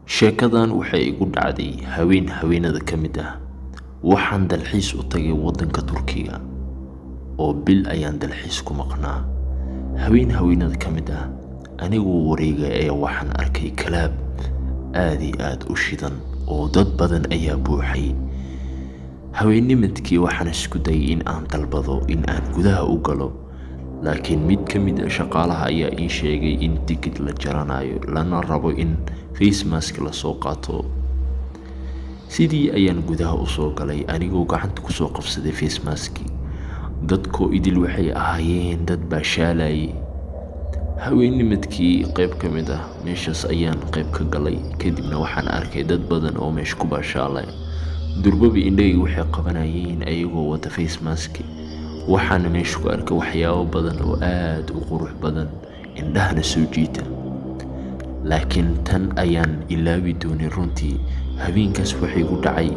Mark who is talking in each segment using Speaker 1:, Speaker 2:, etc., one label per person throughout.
Speaker 1: sheekadan waxay igu dhacday haweenada ka mid ah. Waxaan dalxiis u tagay waddanka Turkiga oo bil ayaan dalxiis ku maqnaa. haweenada ka mid ah anigoo wareega ee waxaan arkay kalaab aad iyo aad u shidan oo dad badan ayaa buuxay. haweennimadkii waxaan isku dayay in aan dalbado in aan gudaha u galo, laakiin mid ka mid ah shaqaalaha ayaa ii sheegay in tikid la jaranayo lana rabo in face mask la soo qaato. sidii ayaan gudaha u soo galay anigoo gacanta ku soo qabsaday face mask. dadkoo idil waxay ahaayeen dad baashaalay. haweennimadkii qayb ka mid ah meeshaas ayaan qayb ka galay, kadibna waxaan arkay dad badan oo meesha ku baashaalay. durbabi indhahayga waxay qabanayeen ayagoo wata face mask. waxaana meesha ku arkay waxyaabo badan oo aad u qurux badan, indhahana soo jiita. laakiin tan ayaan ilaawi doonin runtii. habeenkaas waxay ku dhacay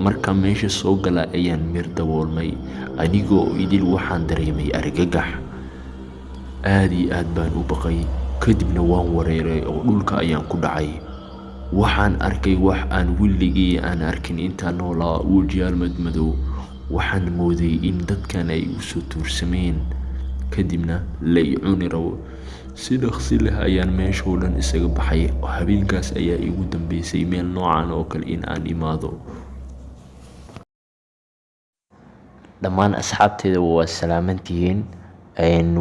Speaker 1: marka meesha soo gala ayaan mir daboolmay, anigoo idil waxaan dareemay argagax. aad iyo aad baan u baqay, kadibna waan wareeray oo dhulka ayaan ku dhacay. waxaan arkay wax aan weligii aan arkin intaan noolaa, wajiyaal madmadow. waxaan mooday in dadkan ay u soo tuursameen, kadibna la i cuni rabo. si dhaqsi leh ayaan meeshoo dhan isaga baxay. habeenkaas ayaa igu dambeysay meel noocan oo kale in aan imaado. dhammaan asxaabteeda waa salaamantihiin.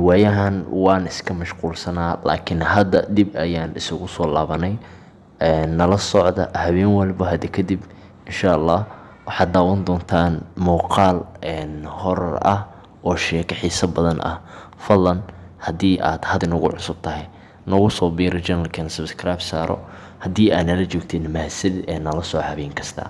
Speaker 1: waayahan waan iska mashquulsanaa, laakiin hadda dib ayaan isugu soo laabanay. nala socda habeen walba hadda kadib insha Allah waxaad daawan doontaan muuqaal horror ah oo sheeko xiiso badan ah. fadlan haddii aad hadda nagu cusub tahay nagu soo biiri channelkan, subscribe saaro. haddii aad nala joogtiin mahadsanid nala soo habeen kasta.